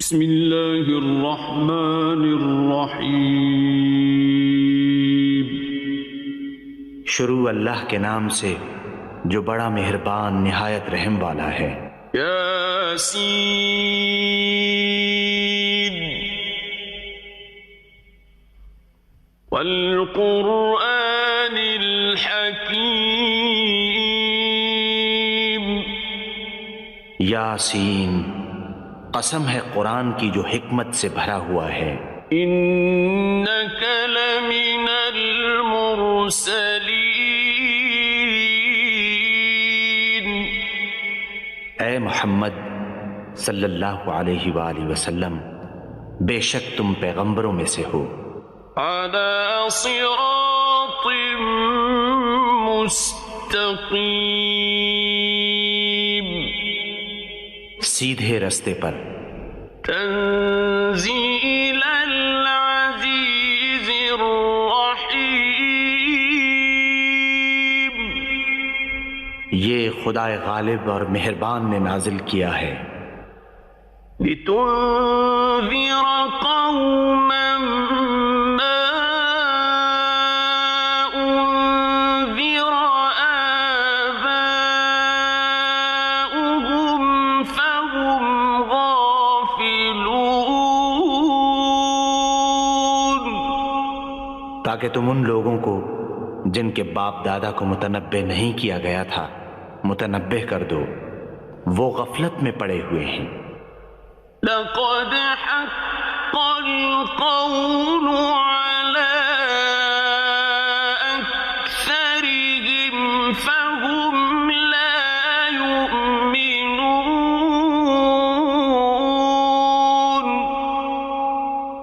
بسم اللہ الرحمن الرحیم۔ شروع اللہ کے نام سے جو بڑا مہربان نہایت رحم والا ہے۔ یاسین والقرآن الحکیم۔ یاسین، قسم ہے قرآن کی جو حکمت سے بھرا ہوا ہے۔ انک لمن المرسلین۔ اے محمد صلی اللہ علیہ وآلہ وسلم، بے شک تم پیغمبروں میں سے ہو۔ علی صراط مستقیم۔ سیدھے رستے پر۔ تنزیل العزیز الرحیم۔ یہ خدائے غالب اور مہربان نے نازل کیا ہے۔ لتنذر قوما ما انذر آباؤهم فهم غافلون۔ تاکہ تم ان لوگوں کو جن کے باپ دادا کو متنبہ نہیں کیا گیا تھا متنبہ کر دو، وہ غفلت میں پڑے ہوئے ہیں۔ لقد حق القول على أكثرهم فهم لا يؤمنون۔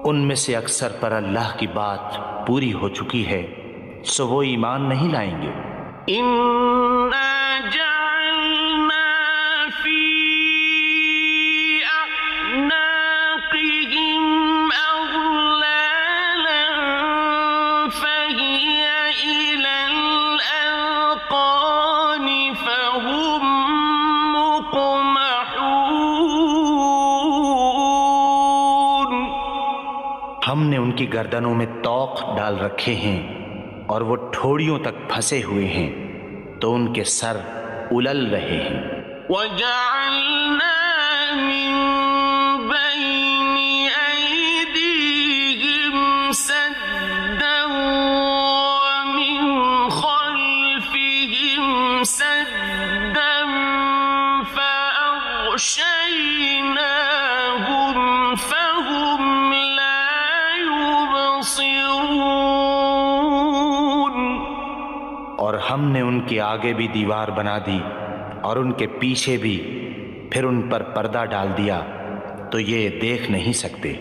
ان میں سے اکثر پر اللہ کی بات پوری ہو چکی ہے، سو وہ ایمان نہیں لائیں گے۔ إنا جعلنا في أعناقهم أغلالا فهي إلى الأذقان فهم مقمحون۔ ہم نے ان کی گردنوں میں طوق ڈال رکھے ہیں اور وہ ٹھوڑیوں تک پھنسے ہوئے ہیں، تو ان کے سر الل رہے ہیں۔ وَجَعَلْنَا مِن بَيْنِ أَيْدِيهِمْ سَدًّا وَمِنْ خَلْفِهِمْ سَدًّا فَأَغْشَيْنَاهُمْ فَهُمْ لَا يُبْصِرُونَ۔ اور ہم نے ان کے آگے بھی دیوار بنا دی اور ان کے پیچھے بھی، پھر ان پر پردہ ڈال دیا تو یہ دیکھ نہیں سکتے۔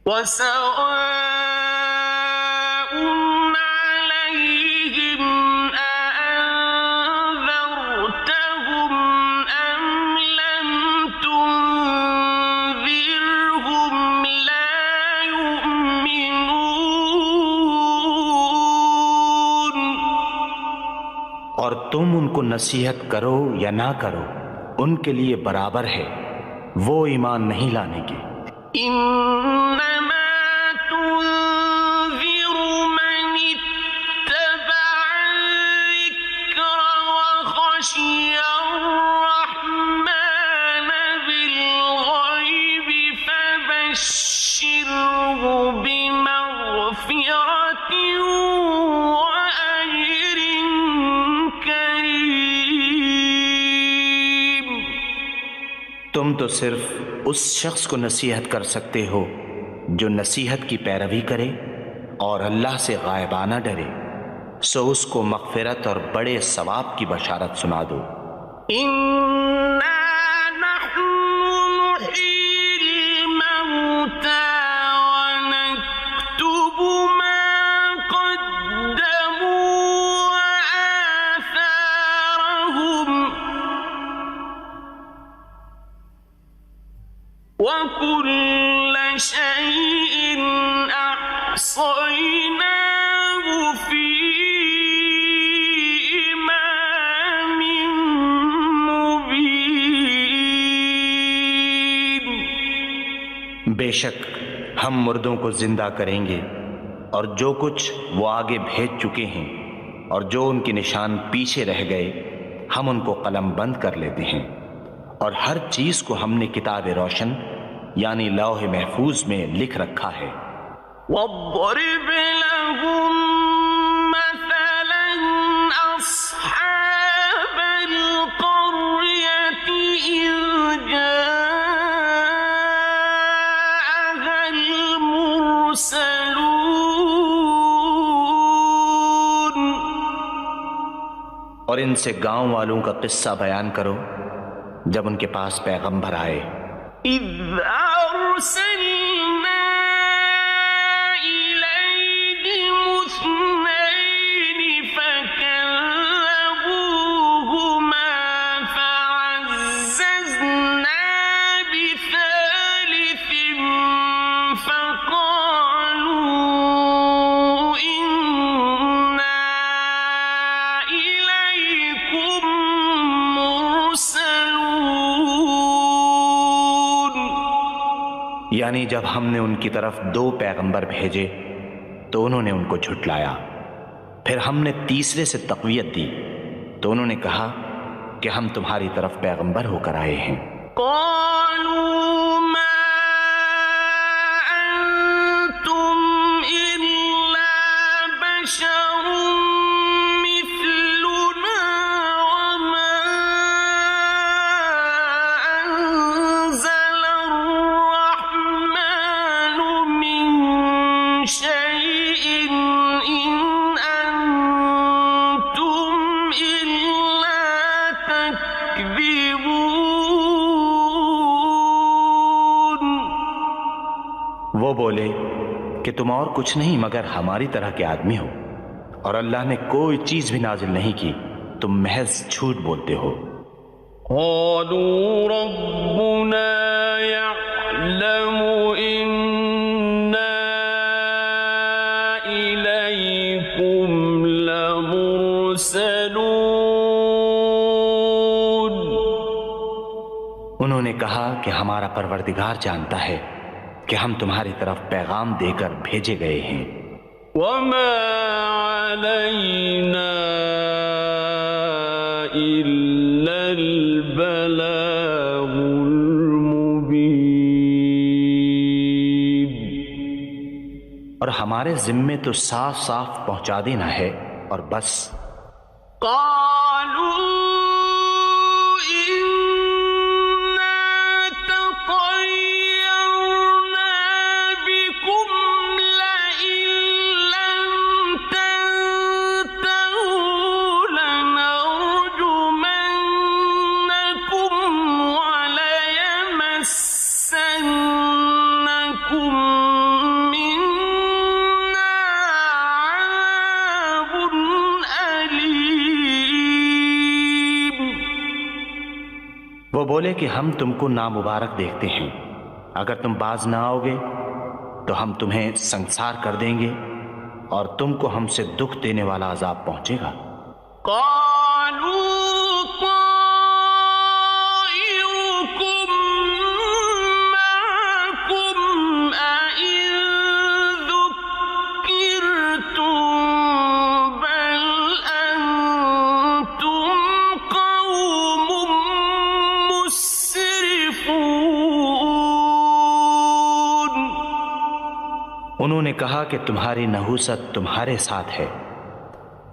وَسَوَاءٌ عَلَيْهِمْ أَأَنذَرْتَهُمْ أَمْ لَمْ تُنذِرْهُمْ لَا يُؤْمِنُونَ۔ اور تم ان کو نصیحت کرو یا نہ کرو، ان کے لیے برابر ہے، وہ ایمان نہیں لانے کے۔ إنما تنذر من اتبع الذكر وخشي الرحمن بالغيب فبشره بمغفرة وأجر كريم۔ تم تو صرف اس شخص کو نصیحت کر سکتے ہو جو نصیحت کی پیروی کرے اور اللہ سے غائبانہ ڈرے، سو اس کو مغفرت اور بڑے ثواب کی بشارت سنا دو۔ إنا نحن نحيي الموتى ونكتب ما قدموا وآثارهم وكل شيء أحصيناه في إمام مبين۔ بے شک ہم مردوں کو زندہ کریں گے، اور جو کچھ وہ آگے بھیج چکے ہیں اور جو ان کے نشان پیچھے رہ گئے ہم ان کو قلم بند کر لیتے ہیں، اور ہر چیز کو ہم نے کتاب روشن یعنی لوح محفوظ میں لکھ رکھا ہے۔ وَاضْرِبْ لَهُم مَّثَلًا أَصْحَابَ الْقَرْيَةِ إِذْ جَاءَهَا الْمُرْسَلُونَ، اور ان سے گاؤں والوں کا قصہ بیان کرو جب ان کے پاس پیغمبر آئے۔ إِذْ أَرْسَلْنَا إِلَيْهِمُ اثْنَيْنِ فَكَذَّبُوهُمَا فَعَزَّزْنَا بِثَالِثٍ فَقَالُوا إِنَّا إِلَيْكُمْ مُرْسَلُونَ، یعنی جب ہم نے ان کی طرف 2 پیغمبر بھیجے تو انہوں نے ان کو جھٹلایا، پھر ہم نے تیسرے سے تقویت دی تو انہوں نے کہا کہ ہم تمہاری طرف پیغمبر ہو کر آئے ہیں۔ قالوا ما أنتم إلا بشر مثلنا وما أنزل الرحمن من شيء إن أنتم إلا تكذبون۔ وہ بولے کہ تم اور کچھ نہیں مگر ہماری طرح کے آدمی ہو، اور اللہ نے کوئی چیز بھی نازل نہیں کی، تم محض جھوٹ بولتے ہو۔ قالوا ربنا يعلم إنا إليكم لمرسلون، انہوں نے کہا کہ ہمارا پروردگار جانتا ہے کہ ہم تمہاری طرف پیغام دے کر بھیجے گئے ہیں۔ وما علينا إلا البلاغ المبين، اور ہمارے ذمے تو صاف صاف پہنچا دینا ہے اور بس۔ قالوا إنا تطيرنا بكم لئن لم تنتهوا لنرجمنكم وليمسنكم منا عذاب أليم۔ وہ بولے کہ ہم تم کو نامبارک دیکھتے ہیں، اگر تم باز نہ آؤ گے تو ہم تمہیں سنسار کر دیں گے اور تم کو ہم سے دکھ دینے والا عذاب پہنچے گا۔ قالوا طائركم معكم أئن ذكرتم بل أنتم قوم مسرفون۔ انہوں نے کہا کہ تمہاری نحوست تمہارے ساتھ ہے،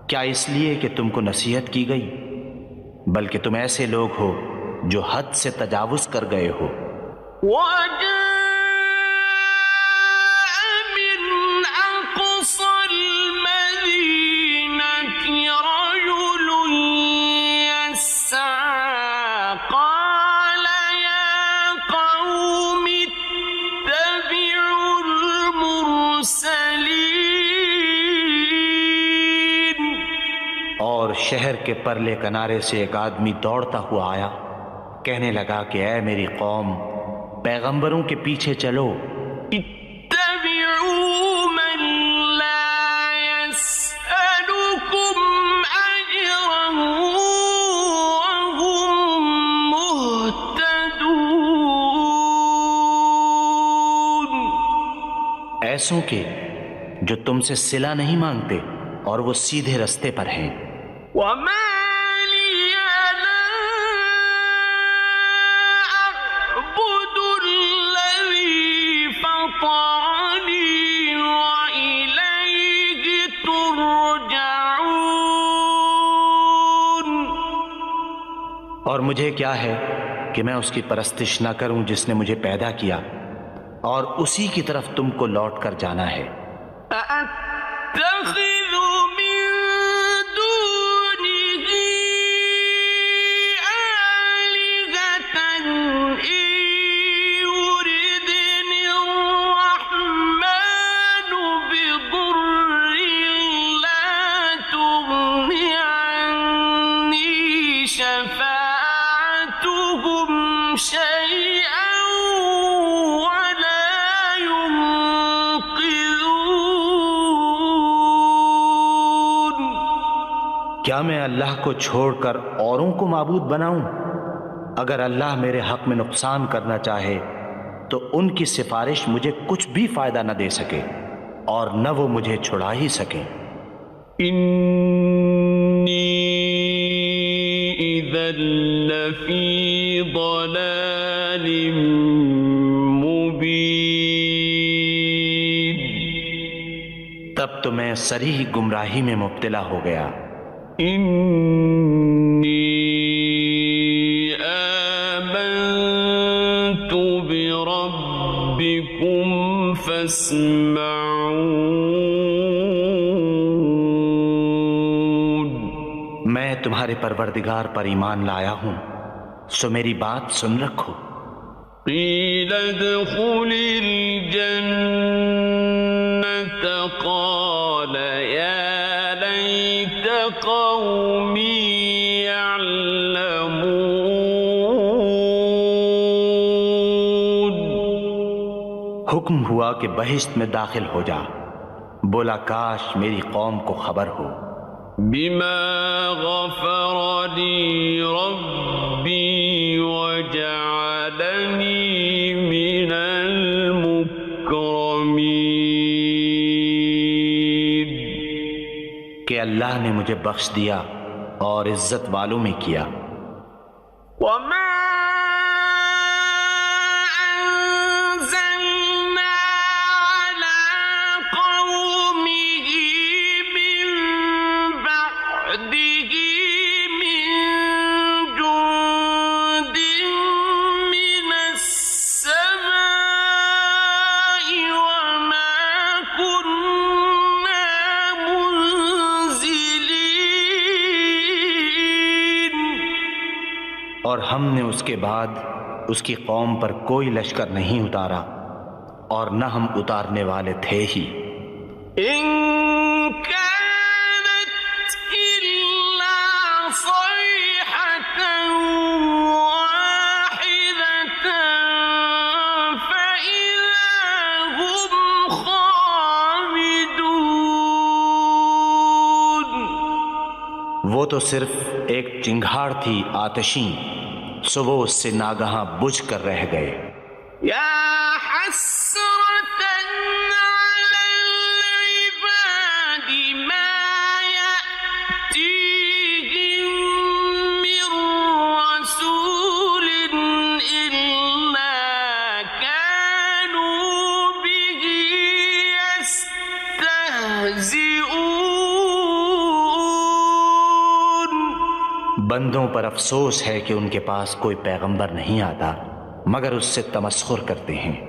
کیا اس لیے کہ تم کو نصیحت کی گئی؟ بلکہ تم ایسے لوگ ہو جو حد سے تجاوز کر گئے ہو۔ وجاء من أقصى المدينة رجل يسعى قال يا قوم اتبعوا المرسلين۔ اور شہر کے پرلے کنارے سے ایک آدمی دوڑتا ہوا آیا، کہنے لگا کہ اے میری قوم، پیغمبروں کے پیچھے چلو۔ اتبعوا من لا يسألكم أجرا وهم مهتدون۔ ایسوں کے جو تم سے صلہ نہیں مانگتے اور وہ سیدھے رستے پر ہیں۔ وما لي لا أعبد الذي فطرني وإليه ترجعون۔ اور مجھے کیا ہے کہ میں اس کی پرستش نہ کروں جس نے مجھے پیدا کیا، اور اسی کی طرف تم کو لوٹ کر جانا ہے۔ أأتخذ من دونه آلهة إن يردني الرحمن بضر لا تغن عني شفاعتهم شيئا ولا ينقذون۔ کیا میں اللہ کو چھوڑ کر اوروں کو معبود بناؤں؟ اگر اللہ میرے حق میں نقصان کرنا چاہے تو ان کی سفارش مجھے کچھ بھی فائدہ نہ دے سکے اور نہ وہ مجھے چھڑا ہی سکیں۔ إني إذا لفي ضلال مبين۔ تب تو میں صریح گمراہی میں مبتلا ہو گیا۔ إني آمنت بربكم فاسمعون۔ میں تمہارے پروردگار پر ایمان لایا ہوں، سو میری بات سن رکھو۔ قيل ادخل الجنة قال يا ليت قومي يعلمون۔ حکم ہوا کہ بہشت میں داخل ہو جا، بولا کاش میری قوم کو خبر ہو۔ بما غفر لي ربي وجعلني من المكرمين۔ کہ اللہ نے مجھے بخش دیا اور عزت والوں میں کیا۔ وما أنزلنا على قومه من بعده من جند من السماء وما كنا منزلين۔ اور ہم نے اس کے بعد اس کی قوم پر کوئی لشکر نہیں اتارا اور نہ ہم اتارنے والے تھے ہی۔ إن كانت إلا صيحة واحدة فإذا هم خامدون۔ وہ تو صرف ایک چنگھاڑ تھی آتشیں، سو وہ اس سے ناگہاں بجھ کر رہ گئے۔ يا حسرة على العباد ما يأتيهم من رسول إلا كانوا به يستهزئون۔ بندوں پر افسوس ہے کہ ان کے پاس کوئی پیغمبر نہیں آتا مگر اس سے تمسخر کرتے ہیں۔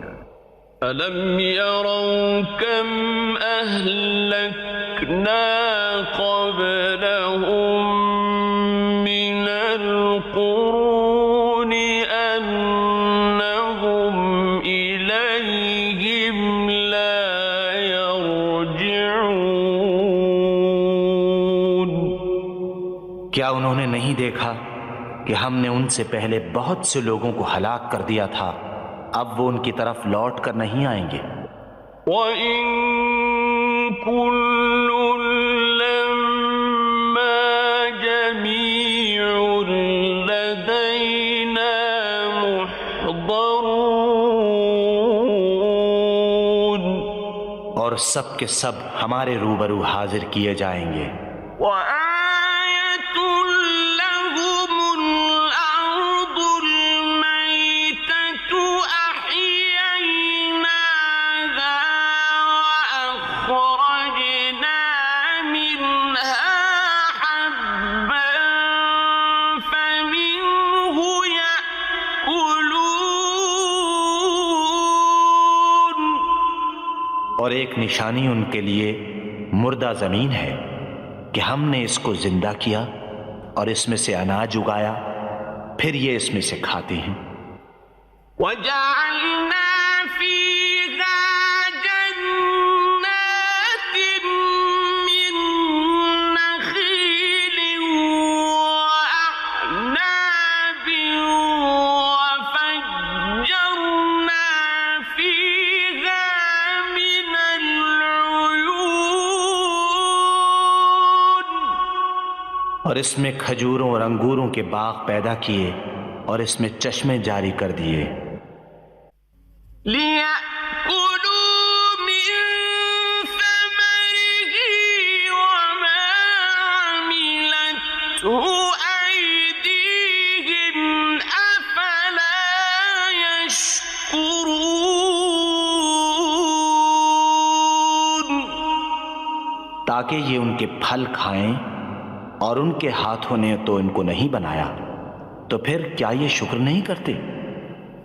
أَلَمْ يَرَوْا كَمْ أَهْلَكْنَا قَبْلَهُمْ مِنَ الْقُرُونِ أَنَّهُمْ إِلَيْهِمْ لَا يَرْجِعُونَ۔ کیا انہوں نے نہیں دیکھا کہ ہم نے ان سے پہلے بہت سے لوگوں کو ہلاک کر دیا تھا، اب وہ ان کی طرف لوٹ کر نہیں آئیں گے۔ وَإِن كُلٌّ لَّمَّا جَمِيعٌ لَّدَيْنَا مُحْضَرُونَ۔ اور سب کے سب ہمارے روبرو حاضر کیے جائیں گے۔ وآية لهم الأرض الميتة أحييناها وأخرجنا منها حبا فمنه يأكلون۔ اور ایک نشانی ان کے لیے مردہ زمین ہے کہ ہم نے اس کو زندہ کیا اور اس میں سے اناج اگایا، پھر یہ اس میں سے کھاتے ہیں۔ وَجَعَلْنَا فِيهَا جَنَّاتٍ مِّن نَّخِيلٍ وَأَعْنَابٍ وَفَجَّرْنَا فِيهَا مِنَ الْعُيُونِ۔ اور اس میں کھجوروں اور انگوروں کے باغ پیدا کیے اور اس میں چشمے جاری کر دیے، لِيَأْكُلُوا مِن ثَمَرِهِ وَمَا عَمِلَتْهُ أَيْدِيهِمْ أَفَلَا يَشْكُرُونَ۔ تاکہ یہ ان کے پھل کھائیں، اور ان کے ہاتھوں نے تو ان کو نہیں بنایا، تو پھر کیا یہ شکر نہیں کرتے؟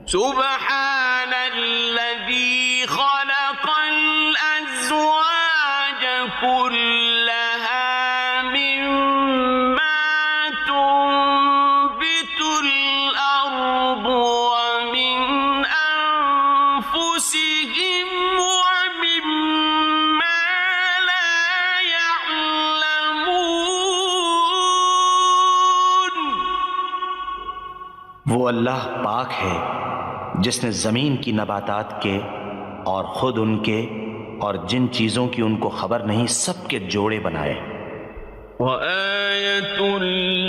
سبحان الذي خلق الأزواج كلها مما تنبت الأرض ومن أنفسهم ومما لا يعلمون۔ وہ اللہ پاک ہے جس نے زمین کی نباتات کے اور خود ان کے اور جن چیزوں کی ان کو خبر نہیں سب کے جوڑے بنائے۔ وآية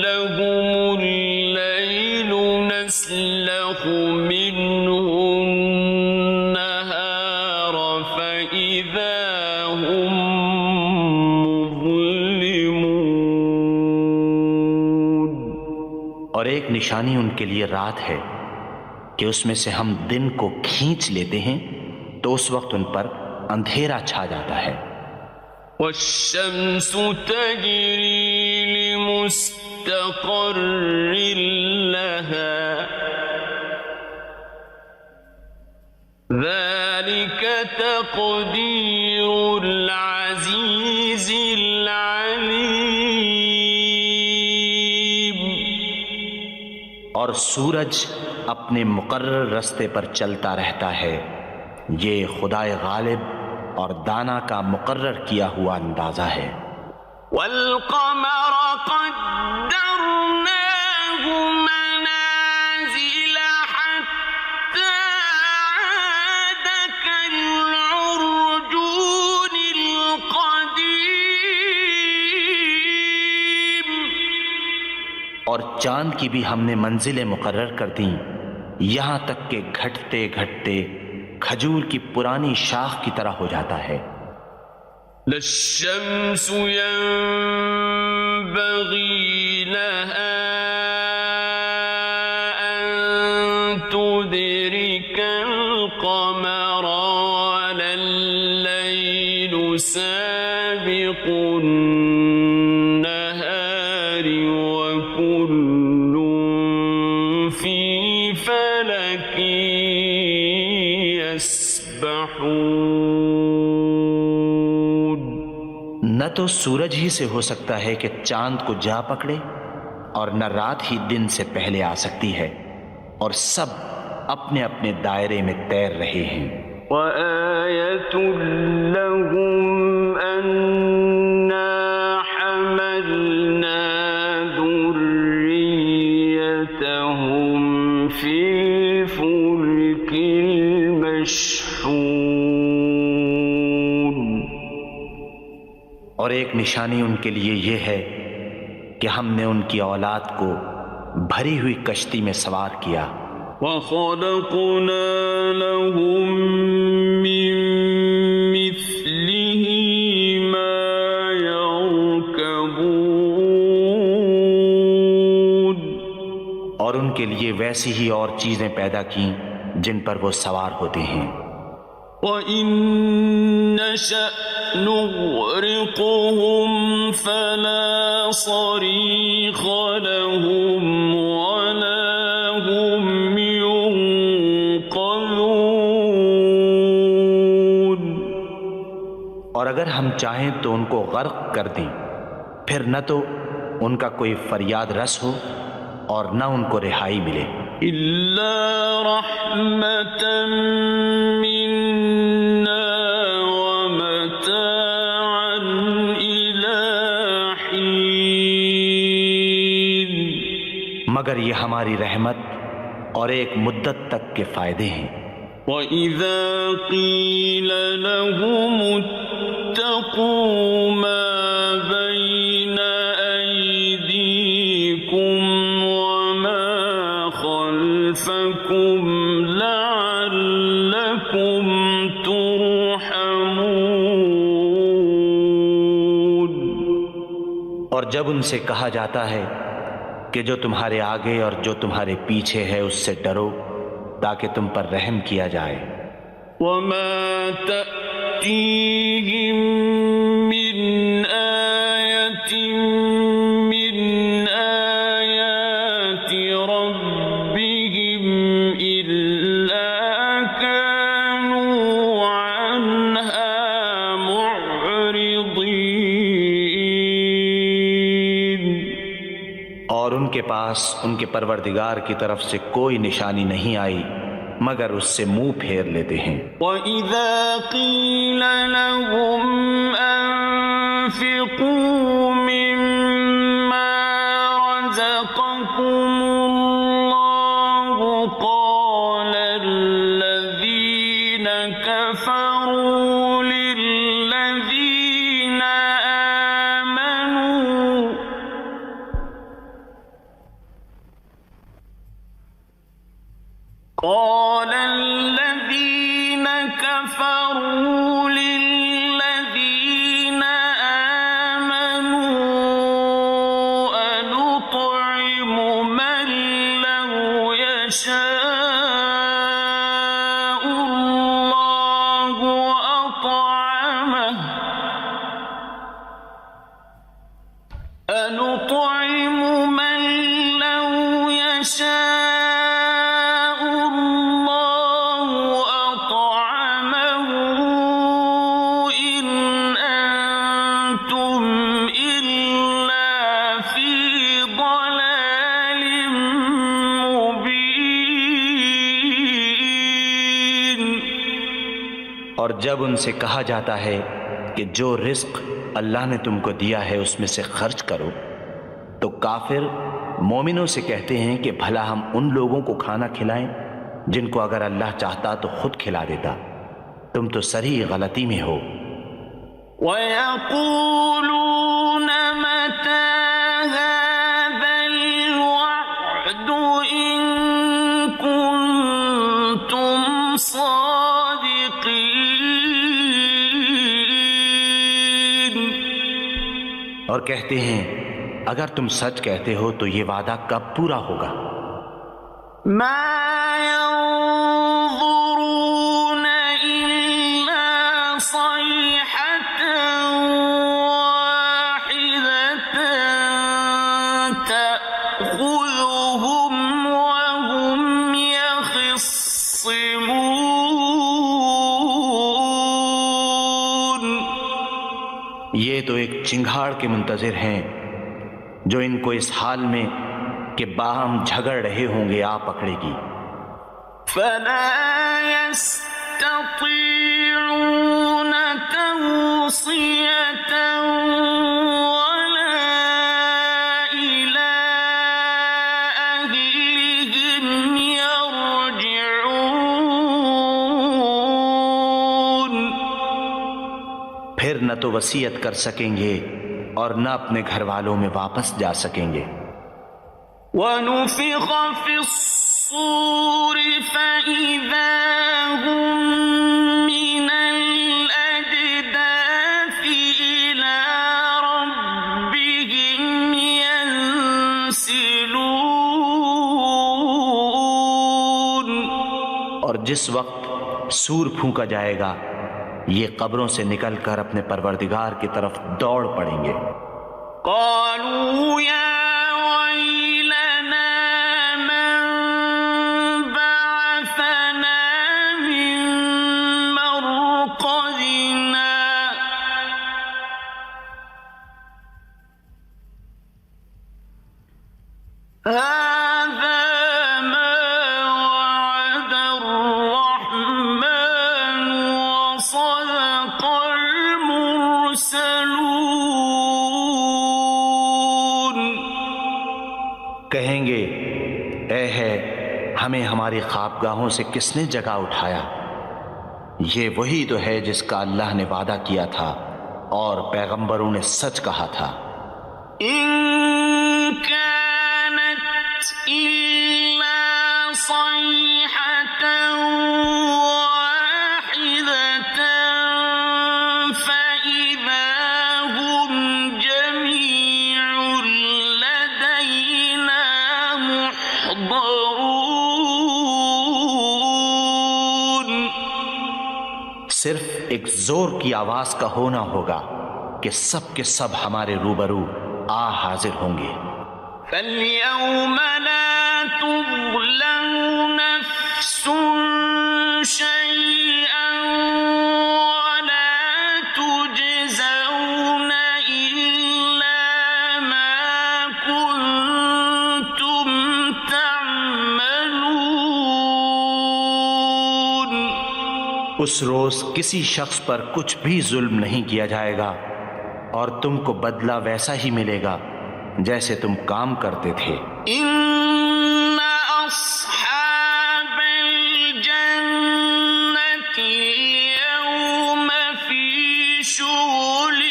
لهم الليل نسلخ منه النهار فإذا هم مظلمون۔ اور ایک نشانی ان کے لیے رات ہے کہ اس میں سے ہم دن کو کھینچ لیتے ہیں تو اس وقت ان پر اندھیرا چھا جاتا ہے۔ والشمس تجري لمستقر لها ذلك تقدير العزيز العليم۔ اور سورج اپنے مقرر رستے پر چلتا رہتا ہے، یہ خدائے غالب اور دانا کا مقرر کیا ہوا اندازہ ہے۔ والقمر قدرناه منازل حتى عاد كالعرجون القديم۔ اور چاند کی بھی ہم نے منزلیں مقرر کر دیں، یہاں تک کہ گھٹتے گھٹتے کھجور کی پرانی شاخ کی طرح ہو جاتا ہے۔ للشمس ينبغي لها أن تدرك القمر ولا الليل سابق النهار وكل في فلك يسبحون۔ نہ تو سورج ہی سے ہو سکتا ہے کہ چاند کو جا پکڑے، اور نہ رات ہی دن سے پہلے آ سکتی ہے، اور سب اپنے اپنے دائرے میں تیر رہے ہیں۔ وآية لهم أنا حملنا ذريتهم في الفلك المشحون۔ اور ایک نشانی ان کے لیے یہ ہے کہ ہم نے ان کی اولاد کو بھری ہوئی کشتی میں سوار کیا۔ وَخَلَقْنَا لَهُم مِّن مِّثْلِهِ کے لیے ویسی ہی اور چیزیں پیدا کیں جن پر وہ سوار ہوتے ہیں۔ وَإِن نَّشَأْ نُغْرِقْهُمْ فَلَا صَرِيخَ لَهُمْ وَلَا هُمْ يُنقَذُونَ۔ اور اگر ہم چاہیں تو ان کو غرق کر دیں، پھر نہ تو ان کا کوئی فریاد رس ہو اور نہ ان کو رہائی ملے۔ إِلَّا رَحْمَةً مِّنَّا وَمَتَاعًا إِلَىٰ حِينٍ۔ مگر یہ ہماری رحمت اور ایک مدت تک کے فائدے ہیں۔ وَإِذَا قِيلَ لَهُمُ اتَّقُوا مَا بَيْنَ أَيْدِيكُمْ وَمَا خَلْفَكُمْ لَعَلَّكُمْ تُرْحَمُونَ۔ اور جب ان سے کہا جاتا ہے کہ جو تمہارے آگے اور جو تمہارے پیچھے ہے اس سے ڈرو تاکہ تم پر رحم کیا جائے۔ وَمَا تَأْتِيهِم مِّنْ آيَةٍ مِّنْ آيَاتِ رَبِّهِمْ إِلَّا كَانُوا عَنْهَا مُعْرِضِينَ۔ اور ان کے پاس ان کے پروردگار کی طرف سے کوئی نشانی نہیں آئی مگر اس سے منہ پھیر لیتے ہیں۔ وَإِذَا قِيلَ لَهُمْ أَنفِقُوا مِمَّا رَزَقَكُمُ اللَّهُ قَالَ الَّذِينَ كَفَرُوا لِلَّذِينَ آمَنُوا أَنُطْعِمُ مَن لَّوْ يَشَاءُ اللَّهُ أَطْعَمَهُ أَنُطْعِمُ مَن لَّوْ يَشَاءُ اللَّهُ أَطْعَمَهُ إِنْ أَنتُمْ إِلَّا فِي ضَلَالٍ مُّبِينٍ۔ اور جب ان سے کہا جاتا ہے کہ جو رزق اللہ نے تم کو دیا ہے اس میں سے خرچ کرو تو کافر مومنوں سے کہتے ہیں کہ بھلا ہم ان لوگوں کو کھانا کھلائیں جن کو اگر اللہ چاہتا تو خود کھلا دیتا، تم تو سری غلطی میں ہو۔ وَيَقُولُونَ مَتَىٰ هَٰذَا الْوَعْدُ إِن كُنتُمْ صَادِقِينَ۔ اور کہتے ہیں اگر تم سچ کہتے ہو تو یہ وعدہ کب پورا ہوگا؟ مَا يَنظُرُونَ إِلَّا صَيْحَةً وَاحِدَةً تَأْخُذُهُمْ وَهُمْ يَخِصِّمُونَ۔ یہ تو ایک چنگھاڑ کے منتظر ہیں جو ان کو اس حال میں کہ باہم جھگڑ رہے ہوں گے آ پکڑے گی۔ فَلَا يَسْتَطِيعُونَ تَوْصِيَةً وَلَا إِلَىٰ أَهْلِهِمْ يَرْجِعُونَ۔ پھر نہ تو وصیت کر سکیں گے اور نہ اپنے گھر والوں میں واپس جا سکیں گے۔ وَنُفِخَ فِي الصُّورِ فَإِذَا هُم مِّنَ الْأَجْدَاثِ إِلَىٰ رَبِّهِمْ يَنسِلُونَ۔ جس وقت سور پھونکا جائے گا یہ قبروں سے نکل کر اپنے پروردگار کی طرف دوڑ پڑیں گے۔ قالوا يا ويلنا من بعثنا من مرقدنا هذا ما وعد الرحمن وصدق المرسلون۔ کہیں گے اے ہے ہمیں ہماری خوابگاہوں سے کس نے جگا اٹھایا؟ یہ وہی تو ہے جس کا اللہ نے وعدہ کیا تھا اور پیغمبروں نے سچ کہا تھا۔ إن كانت إلا صيحة واحدة فإذا هم جميع لدينا محضرون۔ صرف ایک زور کی آواز کا ہونا ہوگا کہ سب کے سب ہمارے روبرو آ حاضر ہوں گے۔ فَالْيَوْمَ لَا تُظْلَمُ نَفْسٌ شَيْئًا وَلَا تُجْزَوْنَ إِلَّا مَا كُنتُمْ تَعْمَلُونَ۔ اس روز کسی شخص پر کچھ بھی ظلم نہیں کیا جائے گا اور تم کو بدلہ ویسا ہی ملے گا جیسے تم کام کرتے تھے۔ إِنَّ أَصْحَابَ الْجَنَّةِ الْيَوْمَ فِي شُغُلٍ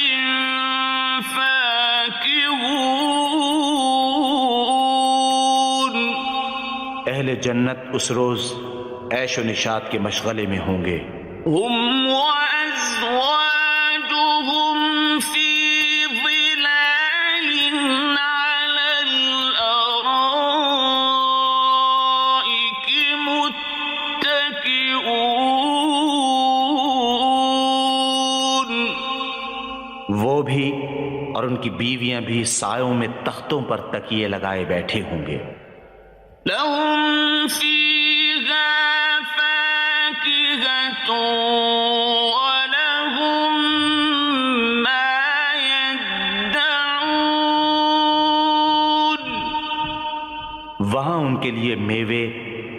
فَاكِهُونَ۔ اہل جنت اس روز عیش و نشاط کے مشغلے میں ہوں گے۔ هُمْ وَأَزْوَاجُهُمْ فِي ظِلَالٍ عَلَى الْأَرَائِكِ مُتَّكِئُونَ۔ وہ بھی اور ان کی بیویاں بھی سایوں میں تختوں پر تکیے لگائے بیٹھے ہوں گے۔ لَهُمْ فِيهَا فَاكِهَةٌ وَلَهُمْ مَا يَدَّعُونَ۔ وہاں ان کے لیے میوے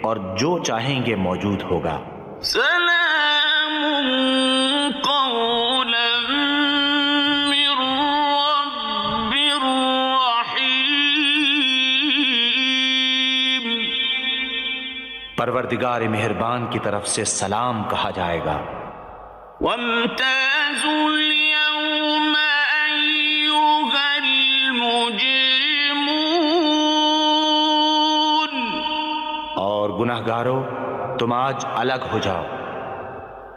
اور جو چاہیں گے موجود ہوگا۔ سلام قولا من رب رحیم۔ پروردگار مہربان کی طرف سے سلام کہا جائے گا۔ وامتازوا اليوم أيها المجرمون۔ اور گناہگارو تم آج الگ ہو جاؤ۔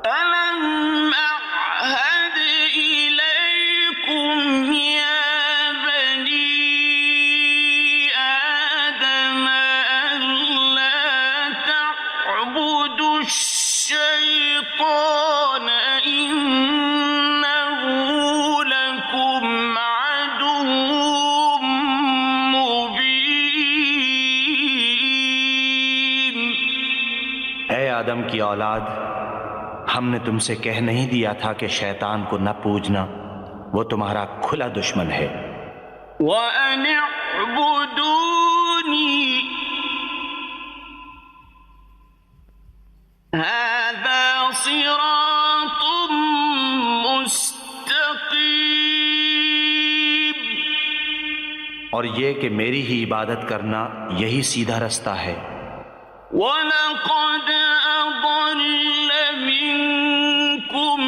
ألم أعهد إليكم يا بني آدم ألا تعبدوا الشيطان إنه لكم عدو مبين۔ اے آدم کی اولاد، ہم نے تم سے کہہ نہیں دیا تھا کہ شیطان کو نہ پوجنا، وہ تمہارا کھلا دشمن ہے۔ وَأَنِ اعْبُدُونِي هَذَا صِرَاطٌ مُسْتَقِيمٌ۔ اور یہ کہ میری ہی عبادت کرنا یہی سیدھا رستہ ہے۔ وَلَقَدْ أَضَلَّ مِنكُمْ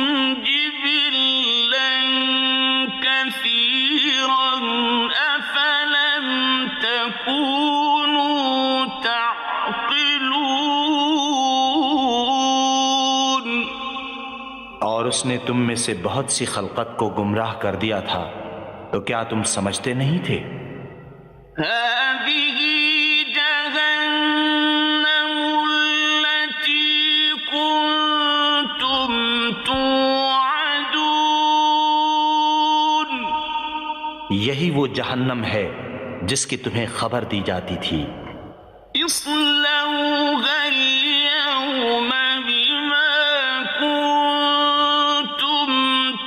جِبِلًّا كَثِيرًا أَفَلَمْ تَكُونُوا تَعْقِلُونَ۔ اور اس نے تم میں سے بہت سی خلقت کو گمراہ کر دیا تھا، تو کیا تم سمجھتے نہیں تھے؟ هذه جهنم التي یہی وہ جہنم ہے جس کی تمہیں خبر دی جاتی تھی۔ اصلوها اليوم بما كنتم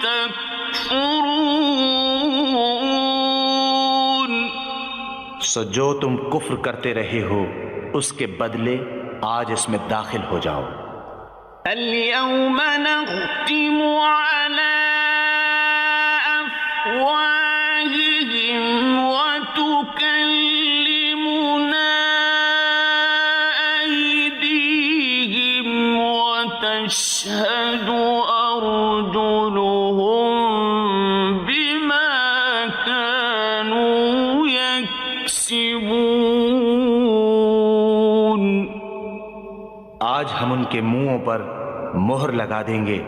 تكفرون، سو جو تم کفر کرتے رہے ہو اس کے بدلے آج اس میں داخل ہو جاؤ۔ اليوم نختم على أفواههم وتكلمنا أيديهم وتشهد أرجلهم بما كانوا يكسبون۔ آج ہم ان کے منہوں پر مہر لگا دیں گے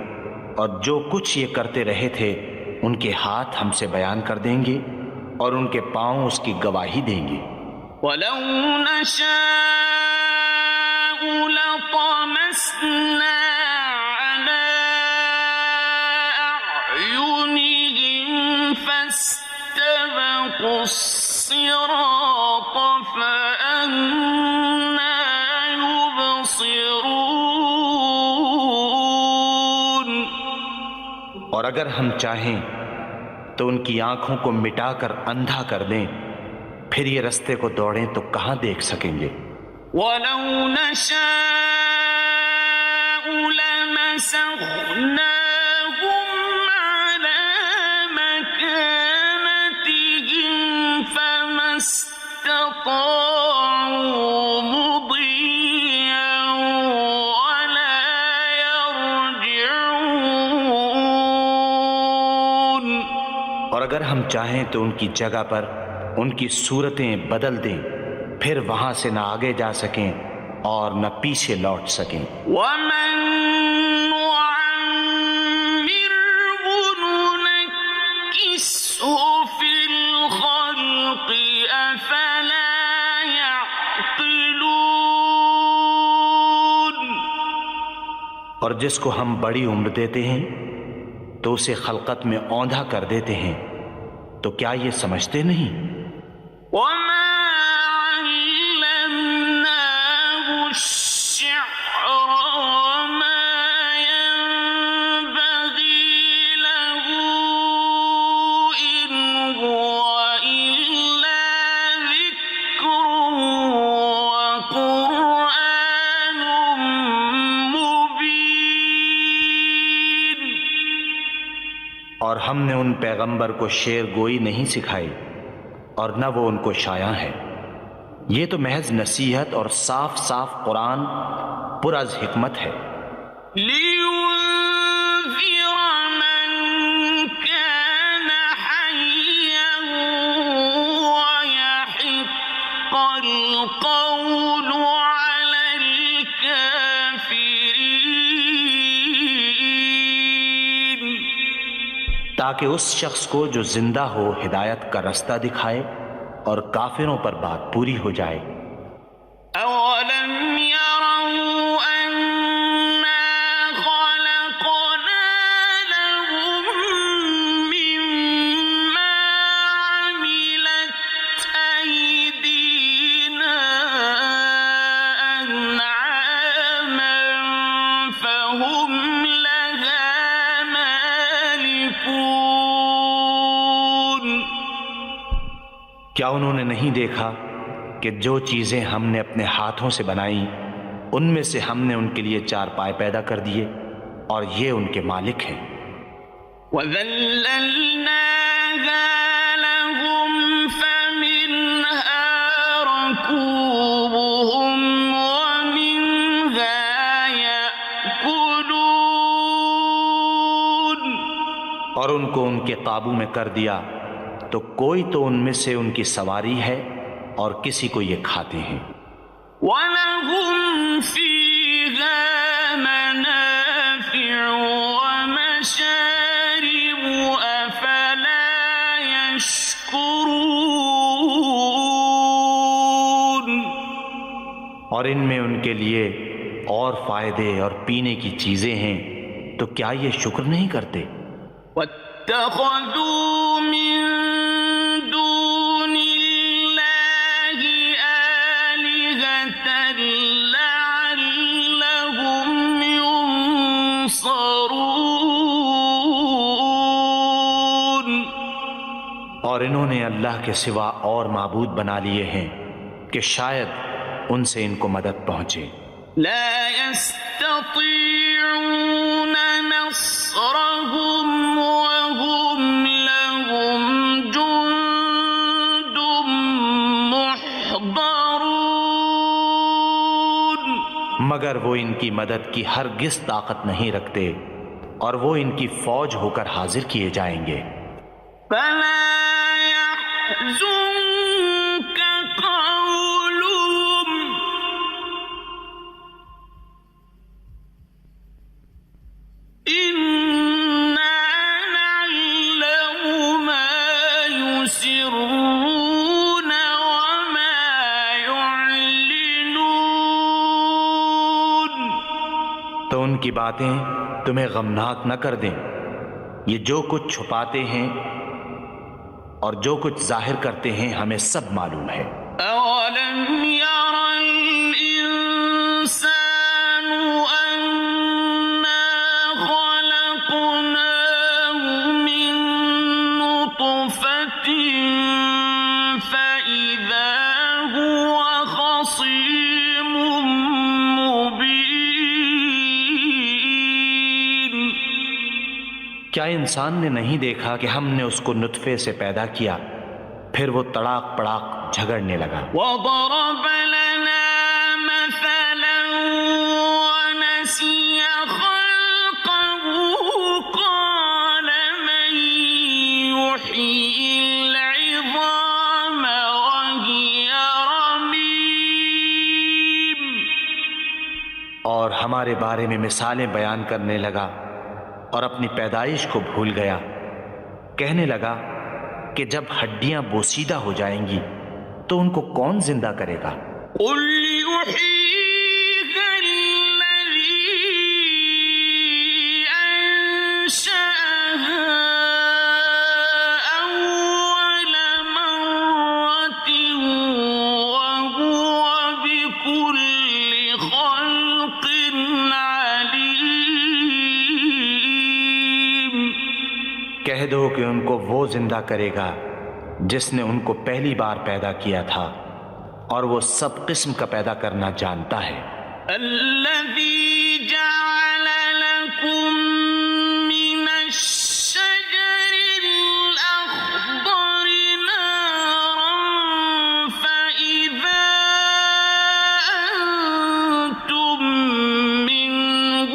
اور جو کچھ یہ کرتے رہے تھے ان کے ہاتھ ہم سے بیان کر دیں گے اور ان کے پاؤں اس کی گواہی دیں گے۔ وَلَوْ نَشَاءُ لَطَمَسْنَا عَلَىٰ أَعْيُنِهِمْ فَاسْتَبَقُوا الصِّرَاطَ فَأَنَّىٰ يُبْصِرُونَ۔ اور اگر ہم چاہیں تو ان کی آنکھوں کو مٹا کر اندھا کر دیں، پھر یہ رستے کو دوڑیں تو کہاں دیکھ سکیں گے۔ وَلَوْ نَشَاءُ لَمَسَخْنَاهُمْ عَلَىٰ مَكَانَتِهِمْ فَمَا اسْتَطَاعُوا مُضِيًّا وَلَا يَرْجِعُونَ۔ اور اگر ہم چاہیں تو ان کی جگہ پر ان کی صورتیں بدل دیں، پھر وہاں سے نہ آگے جا سکیں اور نہ پیچھے لوٹ سکیں۔ وَمَن نُّعَمِّرْهُ نُنَكِّسْهُ فِي الْخَلْقِ أَفَلَا يَعْقِلُونَ۔ اور جس کو ہم بڑی عمر دیتے ہیں تو اسے خلقت میں اوندھا کر دیتے ہیں، تو کیا یہ سمجھتے نہیں؟ وَمَا عَلَّمْنَاهُ الشِّعْرَ وَمَا يَنبَغِي لَهُ إِنْ هُوَ إِلَّا ذِكْرٌ وَقُرْآنٌ مُّبِينٌ۔ اور ہم نے ان پیغمبر کو شعر گوئی نہیں سکھائی اور نہ وہ ان کو شایع ہے، یہ تو محض نصیحت اور صاف صاف قرآن پر از حکمت ہے۔ لِيُنذِرَ مَن كَانَ حَيًّا وَيَحِقَّ الْقَوْلُ عَلَى الْكَافِرِينَ۔ تاکہ اس شخص کو جو زندہ ہو ہدایت کا رستہ دکھائے اور کافروں پر بات پوری ہو جائے۔ أَوَلَمْ يَرَوْا أَنَّا خَلَقْنَا لَهُم مِّمَّا عَمِلَتْ أَيْدِينَا أَنْعَامًا فَهُمْ لَهَا مَالِكُونَ۔ کیا انہوں نے نہیں دیکھا کہ جو چیزیں ہم نے اپنے ہاتھوں سے بنائیں ان میں سے ہم نے ان کے لیے چار پائے پیدا کر دیے اور یہ ان کے مالک ہیں۔ وَذَلَّلْنَاهَا لَهُمْ فَمِنْهَا رَكُوبُهُمْ وَمِنْهَا يَأْكُلُونَ۔ اور ان کو ان کے قابو میں کر دیا تو کوئی تو ان میں سے ان کی سواری ہے اور کسی کو یہ کھاتے ہیں۔ وَلَهُمْ فِيهَا مَنَافِعُ وَمَشَارِبُ أَفَلَا يَشْكُرُونَ۔ اور ان میں ان کے لیے اور فائدے اور پینے کی چیزیں ہیں، تو کیا یہ شکر نہیں کرتے؟ وَاتَّخَذُوا مِن اور انہوں نے اللہ کے سوا اور معبود بنا لیے ہیں کہ شاید ان سے ان کو مدد پہنچے۔ لا يستطيعون نصرهم وهم لهم جند محضرون، مگر وہ ان کی مدد کی ہرگز طاقت نہیں رکھتے اور وہ ان کی فوج ہو کر حاضر کیے جائیں گے۔ فلا يحزنك قولهم إنا نعلم ما يسرون وما يعلنون، تو ان کی باتیں تمہیں غمناک نہ کر دیں، یہ جو کچھ چھپاتے ہیں اور جو کچھ ظاہر کرتے ہیں ہمیں سب معلوم ہے۔ أولم ير الإنسان أنا خلقناه من نطفة فإذا هو خصيم مبين، کیا انسان نے نہیں دیکھا کہ ہم نے اس کو نطفے سے پیدا کیا پھر وہ تڑاک پڑاک جھگڑنے لگا۔ وضرب لنا مثلا ونسي خلقه قال من يحيي العظام وهي رميم، اور ہمارے بارے میں مثالیں بیان کرنے لگا اور اپنی پیدائش کو بھول گیا، کہنے لگا کہ جب ہڈیاں بوسیدہ ہو جائیں گی تو ان کو کون زندہ کرے گا؟ قل يحييها الذي أنشأها أول مرة وهو بكل خلق عليم، کہہ دو کہ ان کو وہ زندہ کرے گا جس نے ان کو پہلی بار پیدا کیا تھا اور وہ سب قسم کا پیدا کرنا جانتا ہے۔ الذي جعل لكم من الشجر الأخضر نارا فإذا أنتم منه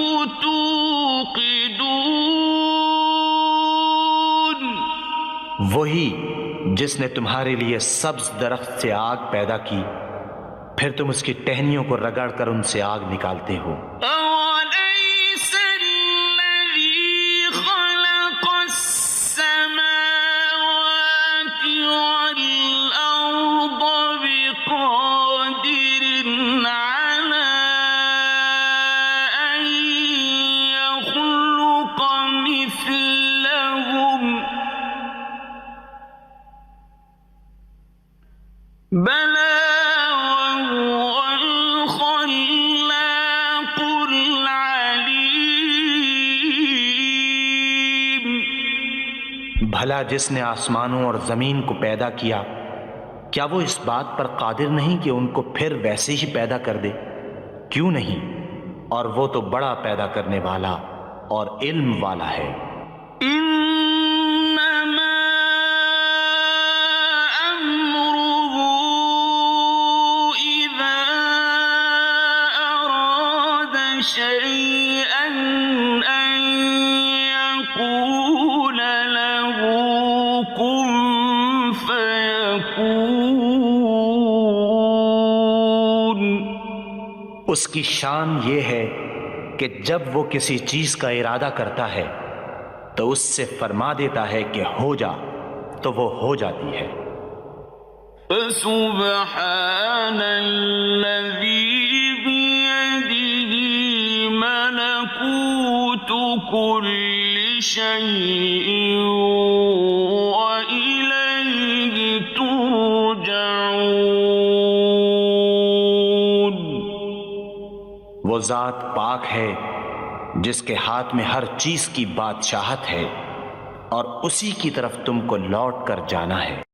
توقدون، وہی جس نے تمہارے لیے سبز درخت سے آگ پیدا کی پھر تم اس کی ٹہنیوں کو رگڑ کر ان سے آگ نکالتے ہو۔ أوليس الذي خلق السماوات والأرض بقادر على أن يخلق مثلهم بلى وهو الخلاق العليم، بھلا جس نے آسمانوں اور زمین کو پیدا کیا کیا وہ اس بات پر قادر نہیں کہ ان کو پھر ویسے ہی پیدا کر دے؟ کیوں نہیں، اور وہ تو بڑا پیدا کرنے والا اور علم والا ہے۔ إنما أمره إذا أراد شيئا أن يقول له كن فيكون، اس کی شان یہ ہے کہ جب وہ کسی چیز کا ارادہ کرتا ہے تو اس سے فرما دیتا ہے کہ ہو جا تو وہ ہو جاتی ہے۔ فسبحان الذي بيده ملكوت كل شيء وإليه ترجعون، وہ ذات پاک ہے جس کے ہاتھ میں ہر چیز کی بادشاہت ہے اور اسی کی طرف تم کو لوٹ کر جانا ہے۔